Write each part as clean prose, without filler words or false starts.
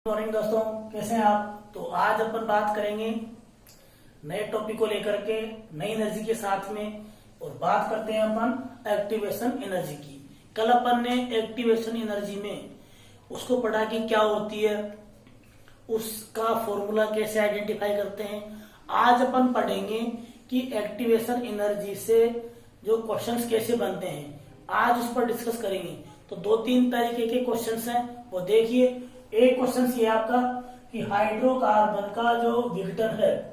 Morning दोस्तों, कैसे हैं आप। तो आज अपन बात करेंगे नए टॉपिक को लेकर के, नई एनर्जी के साथ में। और बात करते हैं अपन एक्टिवेशन एनर्जी की। कल अपन ने एक्टिवेशन एनर्जी में उसको पढ़ा कि क्या होती है, उसका फॉर्मूला कैसे आइडेंटिफाई करते हैं। आज अपन पढ़ेंगे कि एक्टिवेशन एनर्जी से जो क्वेश्चंस कैसे बनते हैं, आज उस पर डिस्कस करेंगे। तो दो तीन तरीके के क्वेश्चंस हैं, वो देखिए। एक क्वेश्चन ये आपका कि हाइड्रोकार्बन का जो विघटन है,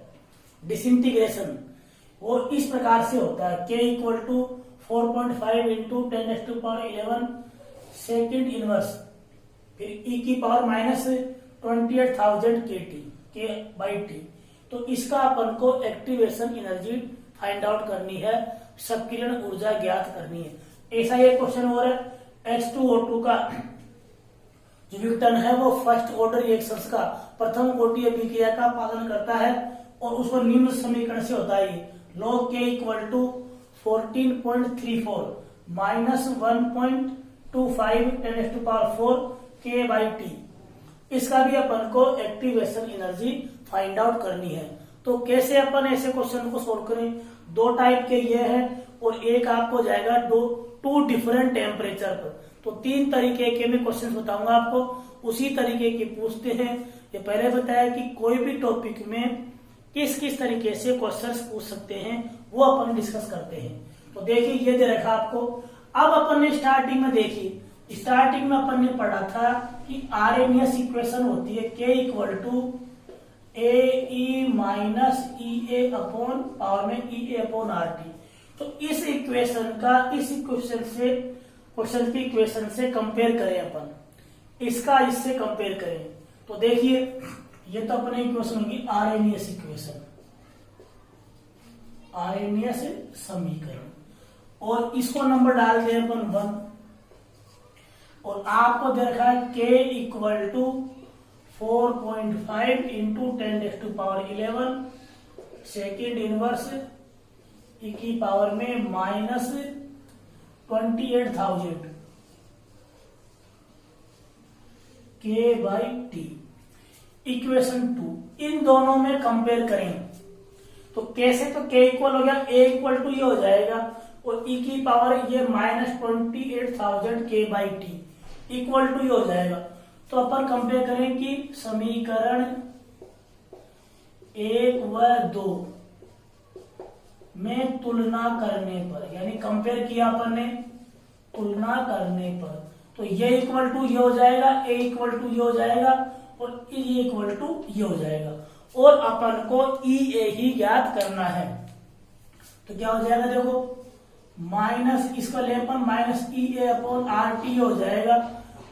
डिसइंटीग्रेशन, वो इस प्रकार से होता है। K equal to 4.5 into 10⁻11 second inverse, फिर E की पावर माइनस 28,000 K/T। तो इसका अपन को एक्टिवेशन एनर्जी फाइंड आउट करनी है, सक्रियण ऊर्जा ज्ञात करनी है। ऐसा ये क्वेश्चन और है। H2O2 का जो विघटन है वो फर्स्ट ऑर्डर रिएक्शंस का, प्रथम कोटि अभिक्रिया का पालन करता है और उसको निम्न समीकरण से होता है। log K equal to 14.34 minus 1.25 10⁻4 K/T। इसका भी अपन को एक्टिवेशन एनर्जी फाइंड आउट करनी है। तो कैसे अपन ऐसे क्वेश्चन को सोल्व करें, दो टाइप के ये है और एक आपको जाएगा टू डिफरेंट टेम्परेचर पर। तो तीन तरीके के मैं क्वेश्चन बताऊंगा आपको, उसी तरीके के पूछते हैं। ये पहले बताया कि कोई भी टॉपिक में किस किस तरीके से क्वेश्चंस पूछ सकते हैं, वो अपन डिस्कस करते हैं। तो देखिए, ये दे रखा आपको। अब अपन ने स्टार्टिंग में देखिए, स्टार्टिंग में अपन ने पढ़ा था कि आरएनएस इक्वेशन होती है K equal to AE minus EA upon power में EA अपॉन RT। तो इस इक्वेशन का इस इक्वेशन से, क्वेश्चन की इक्वेशन से कंपेयर करें अपन, इसका इससे कंपेयर करें। तो देखिए, ये तो अपने इक्वेशन होगी आरएनएस इक्वेशन, आरएनएस समीकरण, और इसको नंबर डाल दें अपन 1। और आपको दे रखा है K equal to 4.5 into 10⁻11 second inverse E की पावर में माइनस 28,000 K/T। इक्वेशन 2 इन दोनों में कंपेयर करें तो कैसे, तो K इक्वल हो गया, A इक्वल टू ये हो जाएगा और E की पावर ये माइनस 28,000 K/T इक्वल टू ये हो जाएगा। तो अपन कंपेयर करें कि समीकरण 1 व 2 में तुलना करने पर, यानी कंपेयर किया अपन ने, तुलना करने पर, तो ये इक्वल टू ये हो जाएगा, A इक्वल टू ये हो जाएगा और E इक्वल टू ये हो जाएगा। और अपन को EA ही ज्ञात करना है। तो क्या हो जाएगा, देखो, माइनस इसका ले अपन माइनस EA अपॉन RT हो जाएगा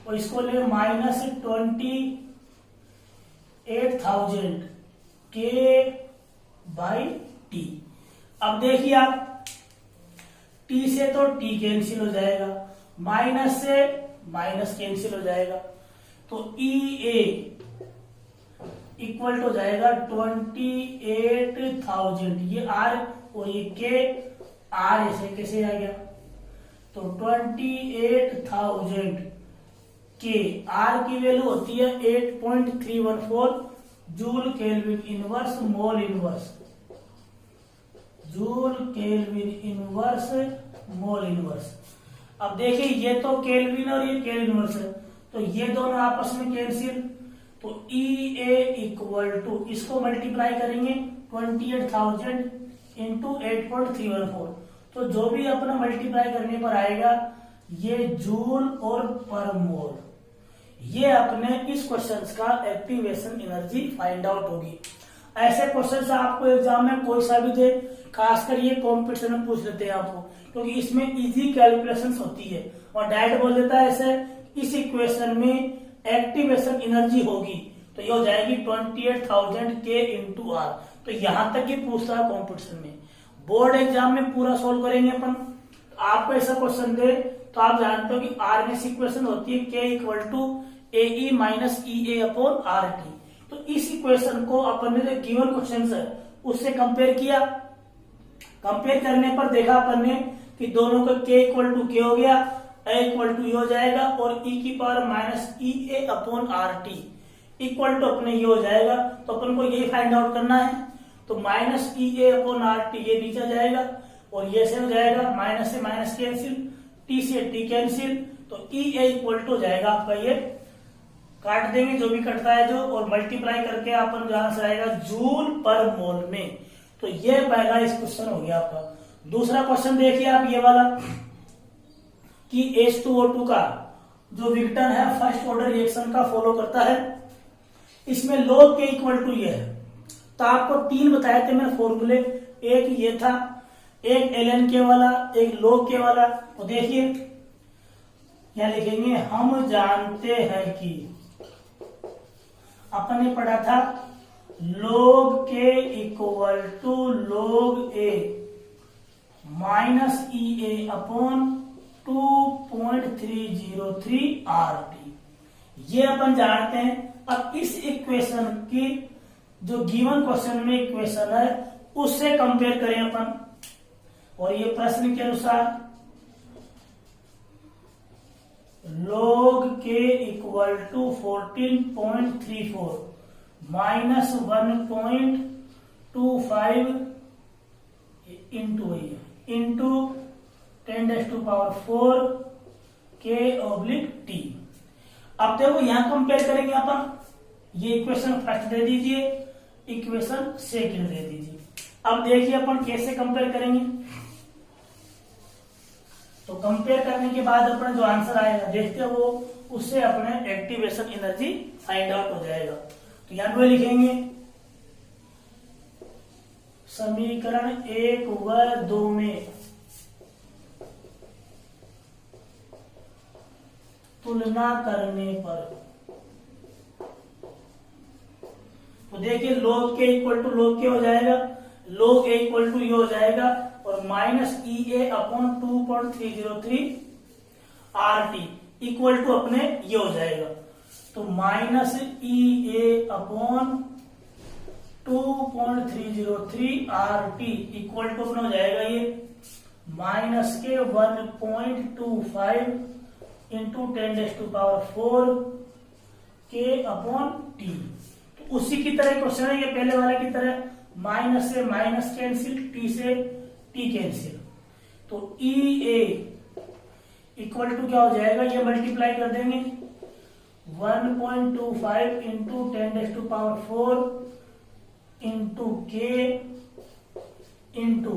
और इसको ले माइनस 28,000 K/T। अब देखिए आप, T से तो T कैंसिल हो जाएगा, माइनस से माइनस कैंसिल हो जाएगा। तो EA इक्वल टू जाएगा 28,000, ये R और ये K, R ऐसे कैसे आ गया, तो 28,000 K, R की वैल्यू होती है 8.314 joule kelvin inverse mole inverse, joule kelvin inverse mole inverse. अब देखिए, ये तो केल्विन और ये केल्विन इनवर्स है, तो ये दोनों आपस में कैंसिल। तो EA इक्वल टू, इसको मल्टीप्लाई करेंगे 28,000 इंटू 8.314, तो जो भी अपना मल्टीप्लाई करने पर आएगा ये जूल और पर मोल। ये अपने इस क्वेश्चन का एक्टिवेशन एनर्जी फाइंड आउट होगी। ऐसे क्वेश्चन आपको एग्जाम में कोई सा भी दे, खासकर ये कॉम्पिटिशन में पूछ लेते हैं आपको, क्योंकि इसमें इजी कैलकुलेशंस होती है और डायरेक्ट बोल देता है ऐसे, इस इक्वेशन में एक्टिवेशन एनर्जी होगी तो ये हो जाएगी 28,000 K इंटू R। तो यहां तक ही पूछता है कॉम्पिटिशन में। बोर्ड एग्जाम में पूरा सोल्व करेंगे अपन। तो आपको ऐसा क्वेश्चन दे तो आप जानते हो कि आरएनएस इक्वेशन होती है K equal to AE minus EA upon RT। तो इस इक्वेशन को अपन ने जो गिवन क्वेश्चन है उससे कंपेयर किया। कंपेयर करने पर देखा अपन ने कि दोनों का K इक्वल टू K हो गया, A इक्वल टू हो जाएगा और E की power minus EA upon RT equal to अपने ये हो जाएगा। तो अपन को यही फाइंड आउट करना है। तो minus E A upon R T ये नीचे जाएगा और ये से हो जाएगा, माइनस से माइनस कैंसिल, टी से टी कैंसिल, तो ई ए इक्वल टू हो जाएगा आपका, ये काट देंगे जो भी कटता है जो, और मल्टीप्लाई करके अपन जहां से आएगा जूल पर मोल में। तो ये पहला इस क्वेश्चन हो गया आपका। दूसरा क्वेश्चन देखिए आप ये वाला कि H2O2 का जो विघटन है फर्स्ट ऑर्डर रिएक्शन का फॉलो करता है, इसमें log के इक्वल टू ये है। तो आपको तीन बताए थे मैंने फॉर्मूले, एक ये था, एक ln के वाला, एक log के वाला। तो देखिए यहां लिखेंगे हम जानते हैं कि, अपन ने पढ़ा था log के equal to log a minus E A upon 2.303 RT, ये अपन जानते हैं। अब इस इक्वेशन की जो गिवन क्वेश्चन में इक्वेशन है उससे कंपेयर करें अपन, और ये प्रश्न के अनुसार log के इक्वल टू 14.34 माइनस 1.25 इंटू 10⁴ के ऑब्लिक टी। अब देखो यहां कंपेयर करेंगे अपन, ये इक्वेशन फर्स्ट दे दीजिए, इक्वेशन सेकंड दे दीजिए। अब देखिए अपन कैसे कंपेयर करेंगे। तो कंपेयर करने के बाद अपना जो आंसर आएगा देखते हैं वो, उससे अपने एक्टिवेशन एनर्जी फाइंड आउट हो जाएगा। तो यहां पे लिखेंगे समीकरण 1 व 2 में तुलना करने पर, तो देखिए log के इक्वल टू log के हो जाएगा, log a इक्वल टू ये हो जाएगा, और minus E A upon 2.303 RT equal to अपने ये हो जाएगा। तो minus E A upon 2.303 RT equal to अपना हो जाएगा ये माइनस के 1.25 इंटू 10⁴ के अपॉन टी। तो उसी की तरह क्वेश्चन है ये, पहले वाले की तरह, माइनस से माइनस कैंसिल, टी से टी कैंसिल। तो ई ए इक्वल टू क्या हो जाएगा, ये मल्टीप्लाई कर देंगे 1.25 इंटू 10⁴ इंटू के इंटू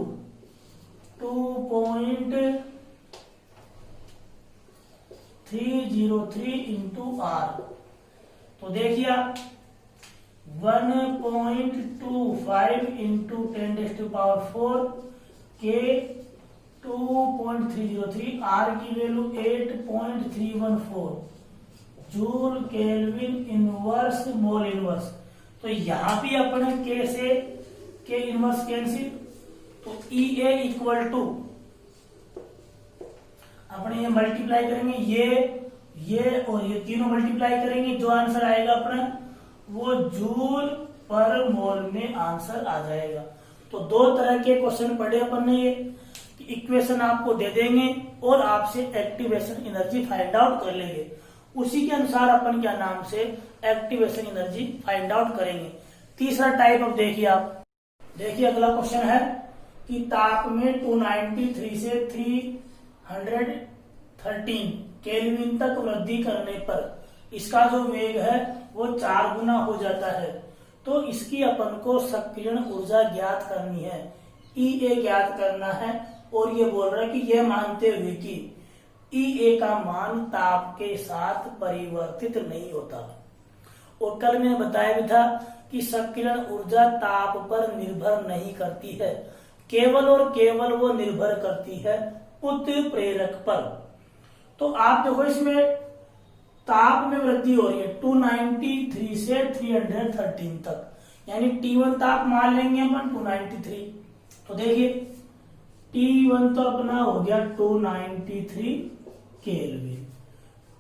2.303 इंटू आर। तो देखिए आप 1.25 इंटू 10⁴ के 2.303, आर की value 8.314 joule kelvin inverse mole inverse. तो यहां भी अपने के से के इनवर्स कैंसिल, तो ई ए इक्वल टू अपने ये मल्टीप्लाई करेंगे, ये और ये तीनों मल्टीप्लाई करेंगे, जो आंसर आएगा अपना वो जूल पर मोल में आंसर आ जाएगा। तो दो तरह के क्वेश्चन पढ़े अपन ने, ये इक्वेशन आपको दे देंगे और आपसे एक्टिवेशन एनर्जी फाइंड आउट कर लेंगे। उसी के अनुसार अपन क्या नाम से एक्टिवेशन एनर्जी फाइंड आउट करेंगे। तीसरा टाइप अब देखिए आप, देखिए अगला क्वेश्चन है कि ताप में 293 से 313 केल्विन तक वृद्धि करने पर इसका जो वेग है वो 4 गुना हो जाता है। तो इसकी अपन को सक्रियण ऊर्जा ज्ञात करनी है, ई ए ज्ञात करना है। और ये बोल रहा है कि यह मानते हुए कि ई ए का मान ताप के साथ परिवर्तित नहीं होता। और कल मैंने बताया भी था कि सक्रियण ऊर्जा ताप पर निर्भर नहीं करती है, केवल और केवल वो निर्भर करती है उत्प्रेरक पर। तो आप देखो इसमें ताप में वृद्धि हो रही है 293 से 313 तक, यानी T1 ताप मान लेंगे अपन 293। तो देखिए T1 तो अपना हो गया 293 केल्विन,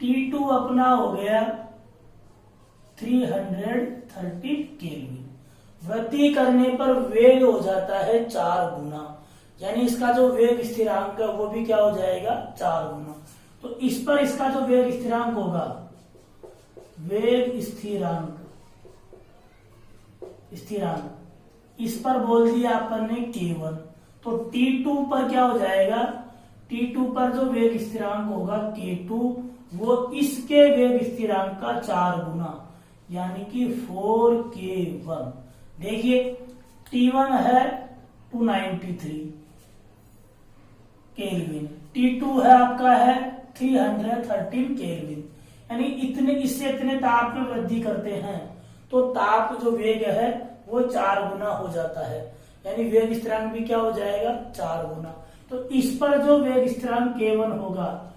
T2 अपना हो गया 330 केल्विन। वृद्धि करने पर वेग हो जाता है 4 गुना, यानी इसका जो वेग स्थिरांक है वो भी क्या हो जाएगा 4 गुना। तो इस पर इसका जो वेग स्थिरांक होगा, वेग स्थिरांक स्थिरांक, इस पर बोल दिया अपन ने K1, तो T2 पर क्या हो जाएगा, T2 पर जो वेग स्थिरांक होगा K2 वो इसके वेग स्थिरांक का 4 गुना, यानी कि 4K1। देखिए T1 है 293 केल्विन, T2 है आपका है 313 केल्विन, यानी इतने इससे इतने ताप में वृद्धि करते हैं तो ताप जो वेग है वो 4 गुना हो जाता है, यानी वेग स्थिरांक भी क्या हो जाएगा 4 गुना। तो इस पर जो वेग स्थिरांक K1 होगा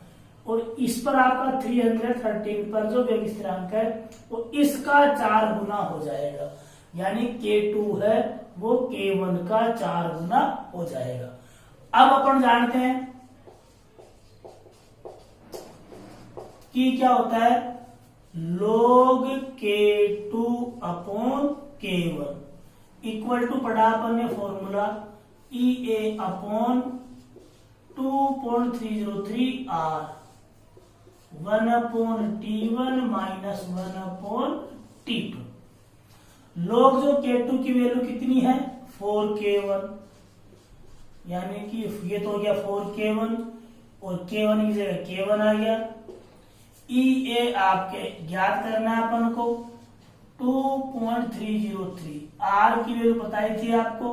और इस पर आपका 313 पर जो वेग स्थिरांक है वो इसका 4 गुना हो जाएगा, यानी K2 है वो K1 का 4 गुना हो जाएगा। अब अपन जानते हैं कि क्या होता है log K2 upon K1 equal to पढ़ा अपन ने formula EA upon 2.303 R 1 upon T1 minus 1 upon T2। log जो K2 की वैल्यू कितनी है 4K1, यानी कि ये तो हो गया 4K1 और K1 की जगह K1 आ गया। EA आपके ज्ञात करना है अपन को 2.303, R की वैल्यू बताई थी आपको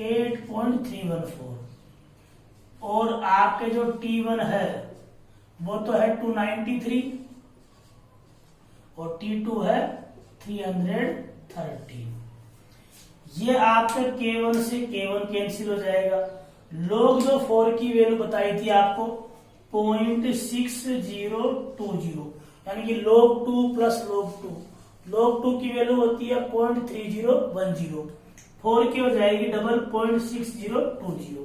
8.314 और आपके जो T1 है वो तो है 293 और T2 है 313। ये आपके K1 से K1 कैंसिल हो जाएगा। log जो 4 की वैल्यू बताई थी आपको 0.6020, यानी कि log 2 प्लस log 2 की वैल्यू होती है 0.3010, 4 की हो जाएगी डबल 0.6020।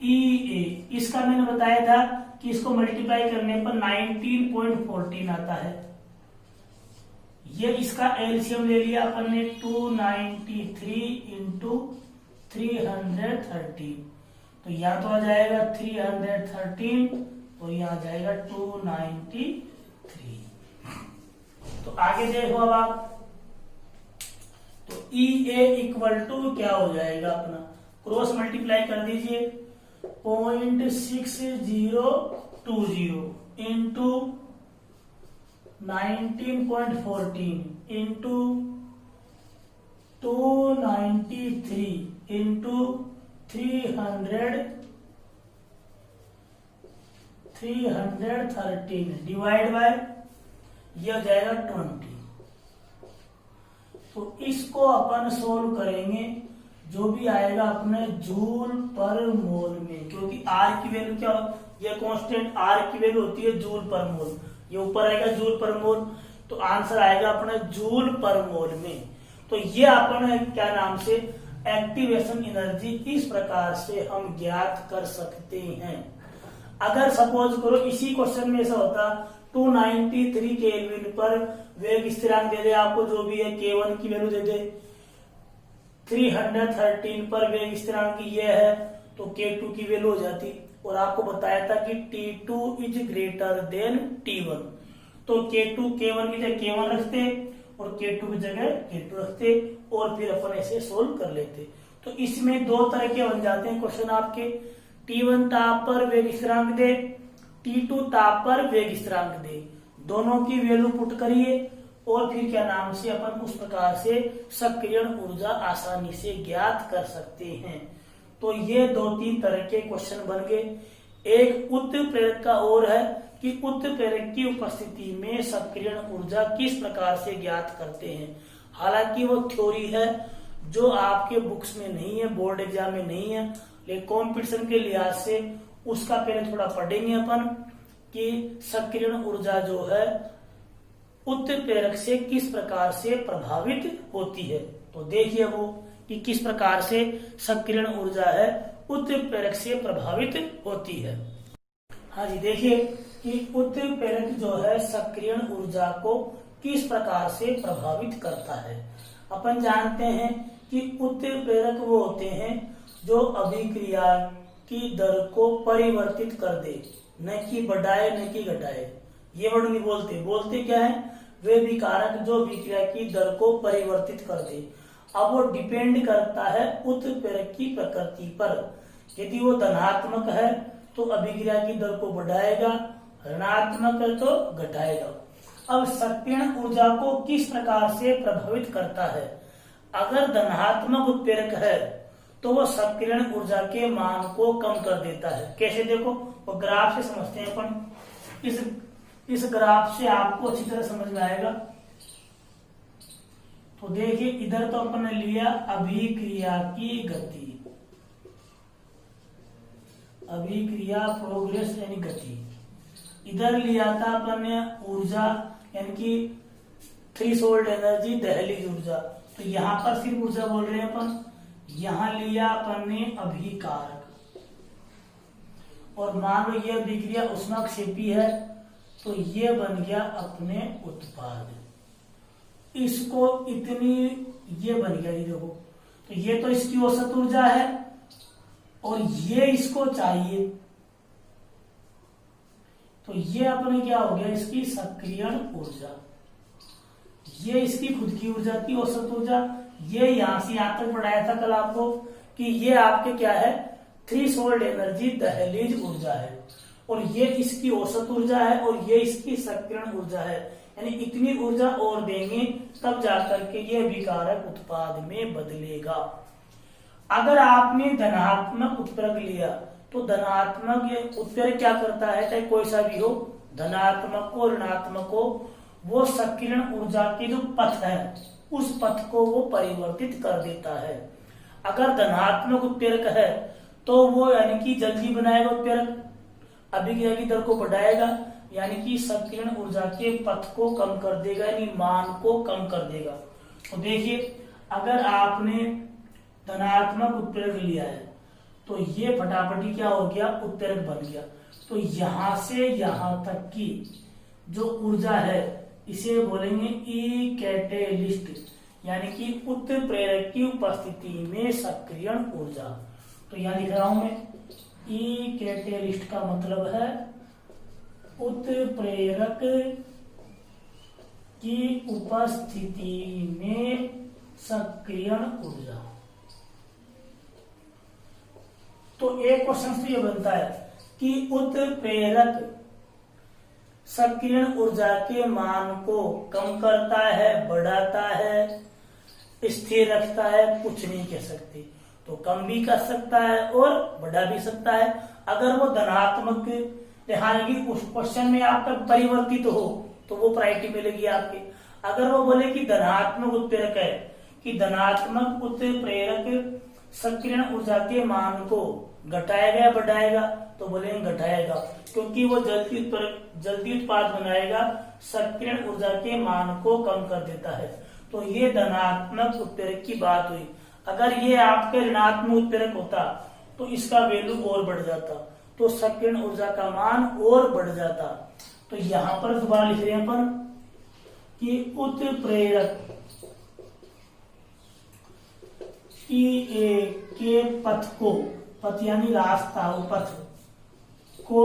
EA इसका मैंने बताया था कि इसको मल्टीप्लाई करने पर 19.14 आता है। ये इसका एलसीएम ले लिया अपन ने 293 इंटू 313, तो यहाँ तो आ जाएगा 313 और यहाँ आ जाएगा 293। तो आगे देखो अब आप, तो EA इक्वल टू क्या हो जाएगा अपना, क्रॉस मल्टीप्लाई कर दीजिए 0.6020 into 19.14 into 293 into 313 divide by ये हो जाएगा 20। तो इसको अपन सोल्व करेंगे, जो भी आएगा अपने जूल पर मोल में, क्योंकि R की वैल्यू क्या, ये कांस्टेंट R की वैल्यू होती है जूल पर मोल, ये ऊपर आएगा जूल पर मोल, तो आंसर आएगा अपने जूल पर मोल में। तो ये अपन क्या नाम से एक्टिवेशन एनर्जी इस प्रकार से हम ज्ञात कर सकते हैं। अगर सपोज करो इसी क्वेश्चन में ऐसा होता 293 केल्विन पर वेग स्थिरांक दे दे आपको, जो भी है K1 की वैल्यू दे दे, 313 पर वेग स्थिरांक ये है तो K2 की वैल्यू हो जाती, और आपको बताया था कि T2 is greater than T1, तो K2 K1 की जगह K1 रखते और K2 की जगह K2 रखते और फिर अपन ऐसे सोल्व कर लेते। तो इसमें दो तरह के बन जाते हैं क्वेश्चन आपके, T1 ताप पर वेग स्थिरांक दे, T2 ताप पर वेग स्थिरांक दे, दोनों की वैल्यू पुट करिए और फिर क्या नाम से अपन उस प्रकार से सक्रियण ऊर्जा आसानी से ज्ञात कर सकते हैं। तो ये 2-3 तरह के क्वेश्चन बन गए। एक उत्प्रेरक का और है कि उत्प्रेरक की उपस्थिति में सक्रियण ऊर्जा किस प्रकार से ज्ञात करते हैं। हालांकि वो थ्योरी है जो आपके बुक्स में नहीं है, बोर्ड एग्जाम में नहीं है, लेकिन कॉम्पिटिशन के लिहाज से उसका पहले थोड़ा पढ़ेंगे अपन कि सक्रियण ऊर्जा जो है उत्प्रेरक से किस प्रकार से प्रभावित होती है। तो देखिए वो कि किस प्रकार से सक्रियण ऊर्जा है उत्प्रेरक से प्रभावित होती है। हाँ जी, देखिए कि उत्प्रेरक जो है सक्रियण ऊर्जा को किस प्रकार से प्रभावित करता है। अपन जानते हैं कि उत्प्रेरक वो होते हैं जो अभिक्रिया की दर को परिवर्तित कर दे, न कि बढ़ाए न कि घटाए। ये वर्ड नहीं बोलते, बोलते क्या है, वे भी कारक जो अभिक्रिया की दर को परिवर्तित कर दे। अब वो डिपेंड करता है उत्प्रेरक की प्रकृति पर। यदि वो धनात्मक है तो अभिक्रिया की दर को बढ़ाएगा, ऋणात्मक है तो घटाएगा। अब सक्रियण ऊर्जा को किस प्रकार से प्रभावित करता है? अगर धनात्मक उत्प्रेरक है तो वो सक्रियण ऊर्जा के मान को कम कर देता है। कैसे? देखो, वो ग्राफ से समझते हैं अपन। इस ग्राफ से आपको अच्छी तरह समझ में आएगा। तो देखिए, इधर तो अपन ने लिया अभिक्रिया की गति, अभिक्रिया प्रोग्रेस यानी गति। इधर लिया था अपन ने ऊर्जा यानी कि थ्रेशोल्ड एनर्जी, दहलीज ऊर्जा। तो यहाँ पर सिर्फ ऊर्जा बोल रहे हैं अपन। यहाँ लिया अपन ने अभिकारक, और मान लो ये अभिक्रिया ऊष्माक्षेपी है तो ये बन गया अपने उत्पाद। इसको इतनी ये बन गया, ये देखो, तो ये तो इसकी औसत ऊर्जा है और ये इसको चाहिए, तो ये अपने क्या हो गया, इसकी सक्रियण ऊर्जा। ये इसकी खुद की ऊर्जा थी, औसत ऊर्जा। ये यहां से यहां तक बढ़ाया था कल आपको कि ये आपके क्या है, थ्रेशोल्ड एनर्जी, दहलीज ऊर्जा है, और ये इसकी औसत ऊर्जा है और ये इसकी सक्रियण ऊर्जा है। यानी इतनी ऊर्जा और देंगे तब जाकर के ये अभिकारक उत्पाद में बदलेगा। अगर आपने धनात्मक उत्प्रेरक लिया तो धनात्मक उत्प्रेरक क्या करता है, चाहे कोई सा भी हो, धनात्मक हो ऋणात्मक हो, वो सक्रियण ऊर्जा के जो पथ है उस पथ को वो परिवर्तित कर देता है। अगर धनात्मक उत्प्रेरक है तो वो यानी कि जल्दी बनाएगा उत्प्रेरक, अभिक्रिया की दर को बढ़ाएगा, यानी कि सक्रियण ऊर्जा के पथ को कम कर देगा, यानी मान को कम कर देगा। तो देखिए, अगर आपने धनात्मक उत्प्रेरक लिया है तो ये फटाफटी क्या हो गया, उत्प्रेरक बन गया। तो यहां से यहां तक की जो ऊर्जा है इसे बोलेंगे ई कैटेलिस्ट, यानी कि उत्प्रेरक की उपस्थिति में सक्रियण ऊर्जा। तो यहां लिख रहा हूं मैं, ई कैटेलिस्ट का मतलब है उत्प्रेरक की उपस्थिति में सक्रियण ऊर्जा। तो एक क्वेश्चन तो ये बनता है कि उत्प्रेरक सक्रियण ऊर्जा के मान को कम करता है, बढ़ाता है, स्थिर रखता है, कुछ नहीं कह सकते। तो कम भी कर सकता है और बढ़ा भी सकता है। अगर वो धनात्मक उस क्वेश्चन में आपका परिवर्तित हो तो वो प्रायोरिटी मिलेगी आपके। अगर वो बोले कि धनात्मक उत्प्रेरक है, कि धनात्मक उत्प्रेरक सक्रियण ऊर्जा के मान को घटाएगा या बढ़ाएगा, तो बोलेंगे घटाएगा, क्योंकि वो जल्दी उत्पाद बनाएगा, सक्रियण ऊर्जा के मान को कम कर देता है। तो ये धनात्मक उत्प्रेरक की बात हुई। अगर ये आपके ऋणात्मक उत्प्रेरक होता तो इसका वैल्यू और बढ़ जाता, तो सक्रियण ऊर्जा का मान और बढ़ जाता। तो यहां पर दोबारा लिख रहे हैं अपन कि उत्प्रेरक के पथ को, पथ यानी रास्ता, वो पथ को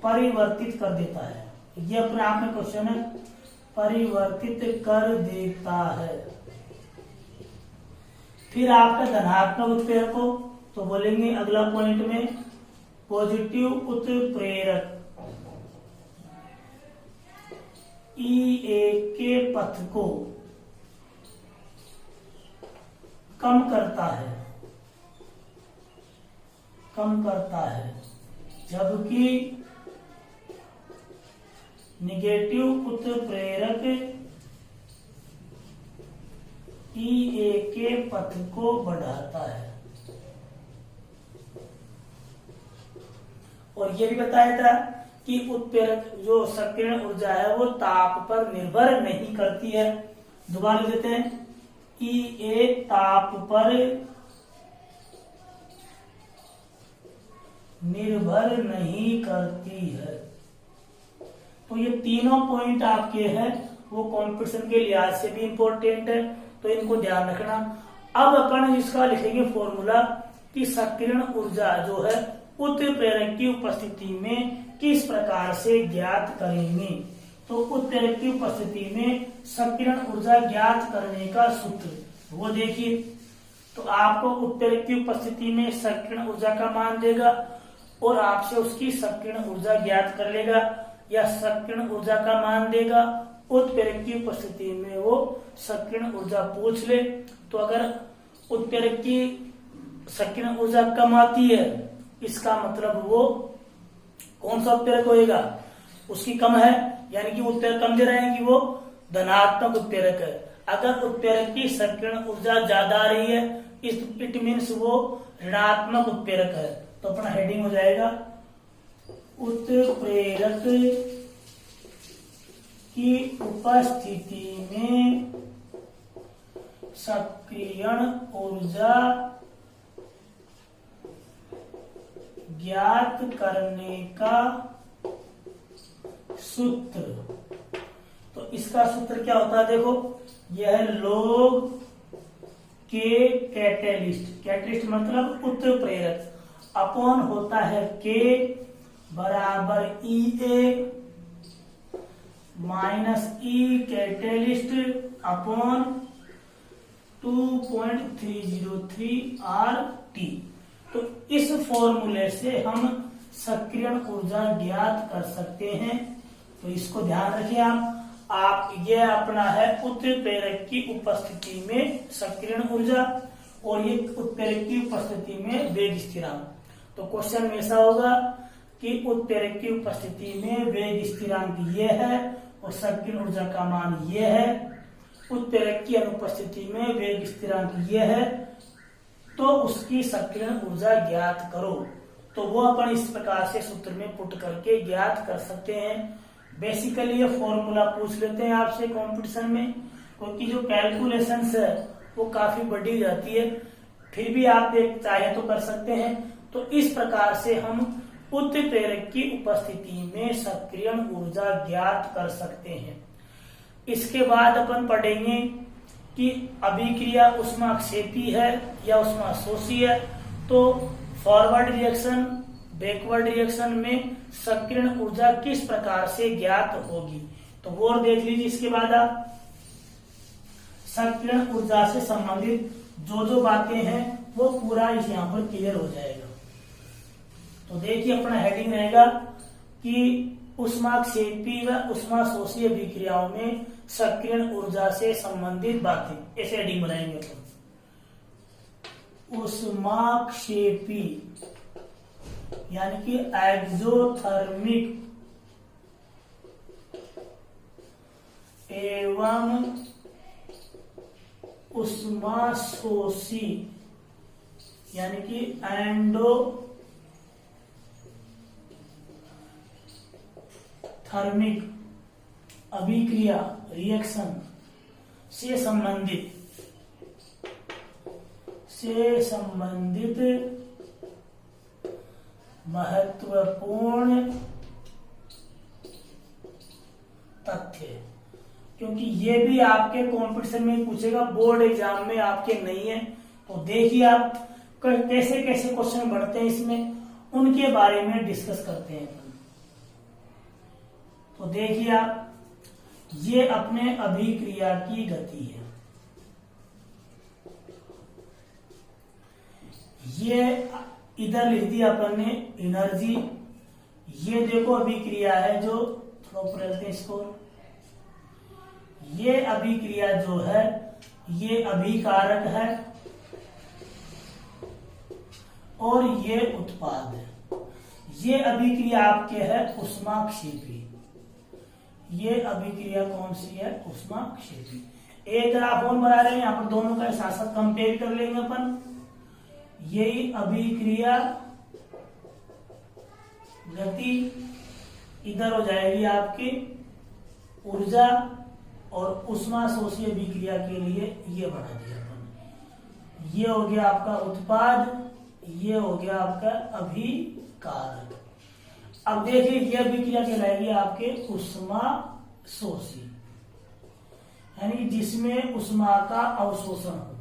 परिवर्तित कर देता है। ये अपने आप में क्वेश्चन है, परिवर्तित कर देता है। फिर आपका धनात्मक उत्प्रेरक को तो बोलेंगे अगला पॉइंट में पॉजिटिव उत्प्रेरक ई के पथ को कम करता है, जबकि निगेटिव उत्प्रेरक ई के पथ को बढ़ाता है। और ये भी बताया था कि उत्प्रेरक जो सक्रियण ऊर्जा है वो ताप पर निर्भर नहीं करती है। दोबारा देते हैं, ई ताप पर निर्भर नहीं करती है। तो ये तीनों पॉइंट आपके हैं, वो कंपटीशन के लिहाज से भी इंपॉर्टेंट है, तो इनको ध्यान रखना। अब अपन इसका लिखेंगे फॉर्मूला कि सक्रियण ऊर्जा जो है उत्प्रेरक की उपस्थिति में किस प्रकार से ज्ञात करेंगे। तो उत्प्रेरक की उपस्थिति में सक्रियण ऊर्जा ज्ञात करने का सूत्र वो देखिए। तो आपको उत्प्रेरक की उपस्थिति में सक्रियण ऊर्जा का मान देगा और आपसे उसकी सक्रियण ऊर्जा ज्ञात कर लेगा, या सक्रियण ऊर्जा का मान देगा, उत्प्रेरक की उपस्थिति में वो सक्रियण ऊर्जा पूछ ले। तो अगर उत्प्रेरक की सक्रियण ऊर्जा कम आती है, इसका मतलब वो कौन सा उत्प्रेरक होएगा, उसकी कम है, यानी कि उत्प्रेरक कम दे रहे हैं कि वो धनात्मक उत्प्रेरक है। अगर उत्प्रेरक की सक्रियण ऊर्जा ज्यादा आ रही है, इट मीन्स वो ऋणात्मक उत्प्रेरक है। तो अपना हेडिंग हो जाएगा उत्प्रेरक की उपस्थिति में सक्रियण ऊर्जा ज्ञात करने का सूत्र। तो इसका सूत्र क्या होता है, देखो यह log K कैटेलिस्ट मतलब उत्प्रेरक अपॉन होता है K बराबर EA minus E catalyst upon 2.303 RT। तो इस फॉर्मूले से हम सक्रियण ऊर्जा ज्ञात कर सकते हैं। तो इसको ध्यान रखिए आप ये अपना है उत्प्रेरक की उपस्थिति में सक्रियण ऊर्जा और ये उत्प्रेरक की उपस्थिति में वेग स्थिरांक। तो क्वेश्चन में ऐसा होगा कि उत्प्रेरक की उपस्थिति में वेग स्थिरांक ये है और सक्रियण ऊर्जा का मान ये है, उत्प्रेरक की अनुपस्थिति में वेग स्थिरांक ये है, तो उसकी सक्रियण ऊर्जा ज्ञात करो। तो वो अपन इस प्रकार से सूत्र में पुट करके ज्ञात कर सकते हैं। बेसिकली ये फॉर्मूला पूछ लेते हैं आपसे कंपटीशन में, क्योंकि जो कैलकुलेशंस है वो काफी बड़ी जाती है, फिर भी आप चाहे तो कर सकते हैं। तो इस प्रकार से हम उत्प्रेरक की उपस्थिति में सक्रियण ऊर्जा ज्ञात कर सकते हैं। इसके बाद अपन पढ़ेंगे कि अभिक्रिया ऊष्माक्षेपी है या ऊष्माशोषी है। तो फॉरवर्ड रिएक्शन बैकवर्ड रिएक्शन में सक्रियण ऊर्जा किस प्रकार से ज्ञात होगी, तो वो देख लीजिए। इसके बाद आप सक्रियण ऊर्जा से संबंधित जो बातें हैं वो पूरा इस यहाँ पर क्लियर हो जाएगा। तो देखिए अपना हेडिंग रहेगा कि ऊष्माक्षेपी व ऊष्माशोषी अभिक्रियाओं में सक्रियण ऊर्जा से संबंधित बातें, ऐसे हेडिंग बनाएंगे अपन। ऊष्माक्षेपी यानी कि एक्सोथर्मिक एवं ऊष्माशोषी यानी कि एंडोथर्मिक अभिक्रिया रिएक्शन से संबंधित महत्वपूर्ण तथ्य, क्योंकि ये भी आपके कंपटीशन में पूछेगा, बोर्ड एग्जाम में आपके नहीं है। तो देखिए आप कैसे कैसे क्वेश्चन बढ़ते हैं इसमें, उनके बारे में डिस्कस करते हैं। तो देखिए आप, ये अपने अभिक्रिया की गति है, ये इधर लिख दिया अपन ने एनर्जी। ये देखो अभिक्रिया है जो थोड़ा ऊपर रखते हैं इसको, ये अभिक्रिया जो है ये अभिकारक है और ये उत्पाद है। ये अभिक्रिया आपके है ऊष्माक्षेपी, ये अभिक्रिया कौन सी है, ऊष्माक्षेपी। एक ग्राफ और बना रहे हैं यहाँ पर, दोनों का साथ साथ कंपेयर कर लेंगे अपन। यही अभिक्रिया गति इधर हो जाएगी आपकी ऊर्जा, और ऊष्माशोषी अभिक्रिया के लिए ये बढ़ा दिया अपन। ये हो गया आपका उत्पाद, ये हो गया आपका अभिकारक। अब देखिए ये अभिक्रिया कहलाएगी आपके ऊष्माशोषी, यानी जिसमें ऊष्मा का अवशोषण हो।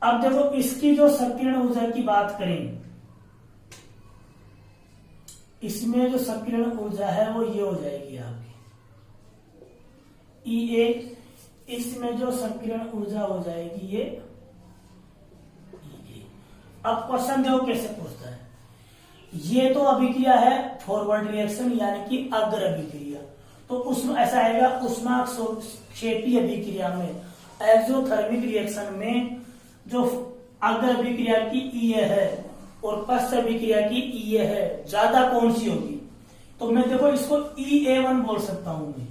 अब देखो इसकी जो सक्रियण ऊर्जा की बात करें इसमें जो संकीर्ण ऊर्जा है वो ये हो जाएगी आपकी EA, इसमें जो संकीर्ण ऊर्जा हो जाएगी ये EA। अब क्वेश्चन देखो कैसे पूछता है। ये तो अभिक्रिया है फॉरवर्ड रिएक्शन यानी कि अग्र अभिक्रिया, तो उसमें ऐसा आएगा ऊष्माक्षेपी अभिक्रिया में एक्सोथर्मिक रिएक्शन में जो अग्र अभिक्रिया की EA है और पश्च अभिक्रिया की EA है, ज्यादा कौन सी होगी? तो मैं देखो इसको EA1 बोल सकता हूं मैं।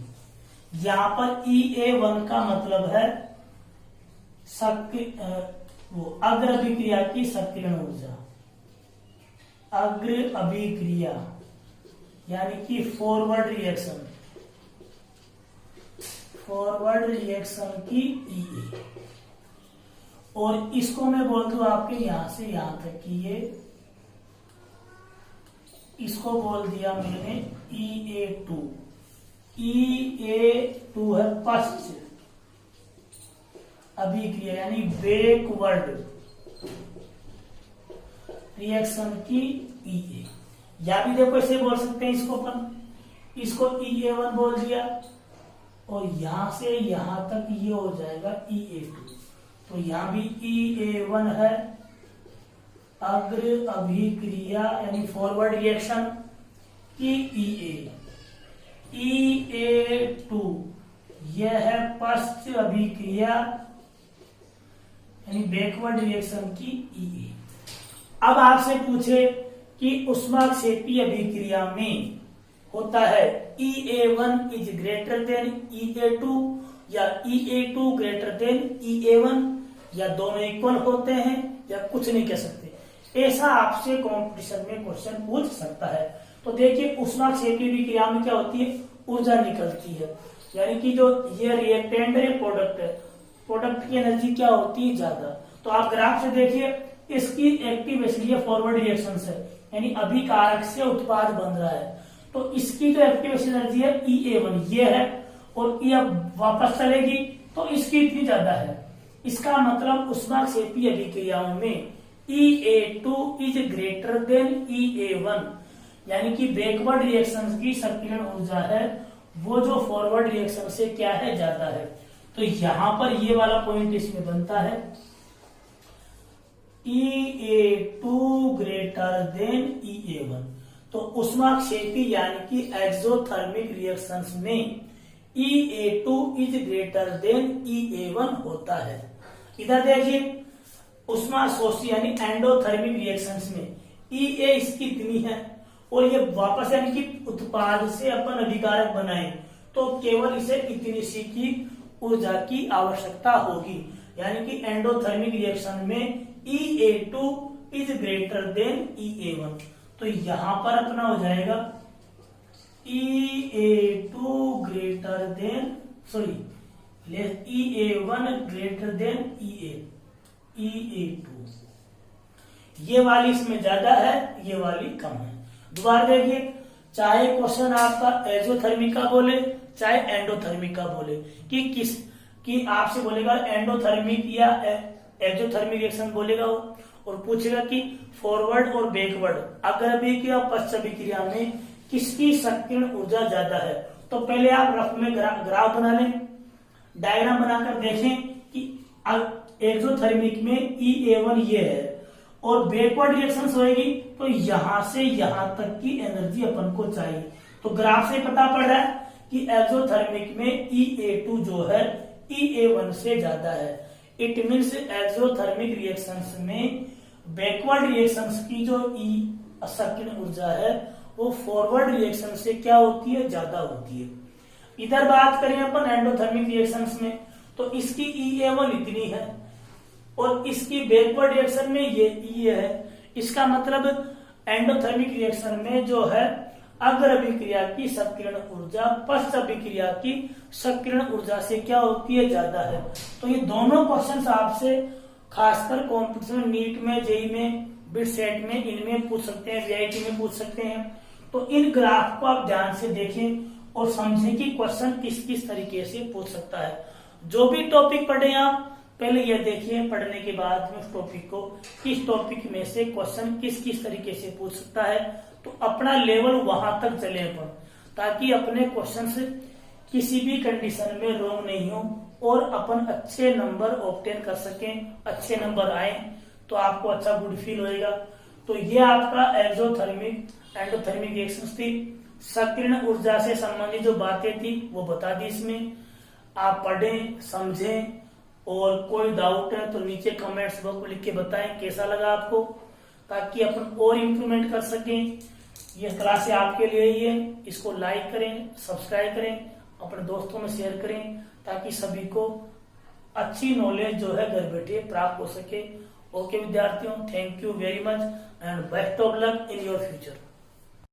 यहां पर EA1 का मतलब है वो अग्र अभिक्रिया की संकीर्ण ऊर्जा, अग्र अभिक्रिया यानी कि फॉरवर्ड रिएक्शन की EA, और इसको मैं बोल दूं आपके यहां से यहां तक कि ये, इसको बोल दिया मैंने EA2। EA2 है पश्च अभिक्रिया यानी बैकवर्ड रिएक्शन की EA, या भी देखो ऐसे बोल सकते हैं इसको अपन, इसको EA1 बोल दिया और यहां से यहां तक ये हो जाएगा EA2। तो यहां भी EA1 है अग्र अभिक्रिया यानी फॉरवर्ड रिएक्शन की EA। EA2 यह है पश्च अभिक्रिया यानी बैकवर्ड रिएक्शन की EA। अब आपसे पूछे कि ऊष्माक्षेपी अभिक्रिया में होता है EA1 is greater than EA2 या EA2 ग्रेटर देन EA1, या दोनों इक्वल होते हैं या कुछ नहीं कह सकते। ऐसा आपसे कंपटीशन में क्वेश्चन पूछ सकता है। तो देखिए ऊष्माक्षेपी अभिक्रिया में क्या होती है, ऊर्जा निकलती है, यानी कि जो ये रिएक्टेंट है प्रोडक्ट है, प्रोडक्ट की एनर्जी क्या होती है ज्यादा। तो आप ग्राफ से देखिए इसकी एक्टिवेशन ये फॉरवर्ड रिएक्शन है यानी अभिकारक से उत्पाद बन रहा है, तो इसकी जो एक्टिवेशन एनर्जी है EA1 ये है, और ये अब वापस चलेगी तो इसकी इतनी ज्यादा है। इसका मतलब ऊष्माक्षेपी अभिक्रियाओं में EA2 is greater than EA1, यानी कि बैकवर्ड रिएक्शन की संकीर्ण ऊर्जा है वो जो फॉरवर्ड रिएक्शन से क्या है ज्यादा है। तो यहां पर ये वाला पॉइंट इसमें बनता है EA2 ग्रेटर देन EA1। तो ऊष्माक्षेपी यानी कि एक्सोथर्मिक रिएक्शंस में EA2 is greater than EA1 होता है। इधर देखिए ऊष्माशोषी यानी एंडोथर्मिक रिएक्शंस में EA इसकी इतनी है और ये वापस यानी कि उत्पाद से अपन अभिकारक बनाए तो केवल इसे इतनी सी की ऊर्जा की आवश्यकता होगी, यानी कि एंडोथर्मिक रिएक्शन में EA2 is greater than EA1। तो यहां पर अपना हो जाएगा EA2 greater than EA1 greater than EA2। ये वाली इसमें ज्यादा है, ये वाली कम है। दोबारा देखिए, चाहे क्वेश्चन आपका एक्सोथर्मिक का बोले चाहे एंडोथर्मिक का बोले कि आपसे बोलेगा एंडोथर्मिक या एक्सोथर्मिक रिएक्शन बोलेगा वो, और पूछेगा कि फॉरवर्ड और बैकवर्ड अग्र अभिक्रिया और पश्च अभिक्रिया में किसकी संकीर्ण ऊर्जा ज्यादा है। तो पहले आप रफ में ग्राफ बना लें, डायग्राम बनाकर देखें कि एक्सोथर्मिक में EA1 ये है और बैकवर्ड रिएक्शन होगी तो यहां से यहां तक की एनर्जी अपन को चाहिए। तो ग्राफ से पता पड़ रहा है कि एक्सोथर्मिक में EA2 जो है EA1 से ज्यादा है। इट मीन्स एक्सोथर्मिक रिएक्शंस में बैकवर्ड रिएक्शंस की जो संकीर्ण ऊर्जा है वो फॉरवर्ड रिएक्शन से क्या होती है, ज्यादा होती है। इधर बात करें अपन एंडोथर्मिक रिएक्शंस में तो इसकी EA1 इतनी है और इसकी बैकवर्ड रिएक्शन में ये E है। इसका मतलब एंडोथर्मिक रिएक्शन में जो है अग्र अभिक्रिया की संकीर्ण ऊर्जा पश्च अभिक्रिया की संकीर्ण ऊर्जा से क्या होती है, ज्यादा है। तो ये दोनों क्वेश्चन आपसे खासकर कॉम्पिटिशन नीट में, जेई में, बिट सेट में इनमें पूछ सकते हैं, VIT में पूछ सकते हैं। तो इन ग्राफ को आप ध्यान से देखें और समझें कि क्वेश्चन किस किस तरीके से पूछ सकता है। जो भी टॉपिक पढ़े आप पहले यह देखिए, पढ़ने के बाद में उस टॉपिक को किस टॉपिक में से क्वेश्चन किस किस तरीके से पूछ सकता है। तो अपना लेवल वहां तक चले अपन, ताकि अपने क्वेश्चन से किसी भी कंडीशन में रॉन्ग नहीं हो और अपन अच्छे नंबर ऑब्टेन कर सकें, अच्छे नंबर आए तो आपको अच्छा गुड फील होएगा। तो ये आपका एक्सोथर्मिक एंडोथर्मिक रिएक्शंस थी। सक्रिय ऊर्जा से संबंधित जो बातें थी वो बता दी इसमें। आप पढ़ें, समझें, और कोई डाउट है तो नीचे कमेंट्स बॉक्स में लिख के बताएं कैसा लगा आपको, ताकि अपन और इम्प्रूवमेंट कर सकें। ये क्लास आपके लिए ही है, इसको लाइक करें, सब्सक्राइब करें, अपने दोस्तों में शेयर करें, ताकि सभी को अच्छी नॉलेज जो है घर बैठे प्राप्त हो सके। ओके विद्यार्थियों, thank you very much and best of luck in your future.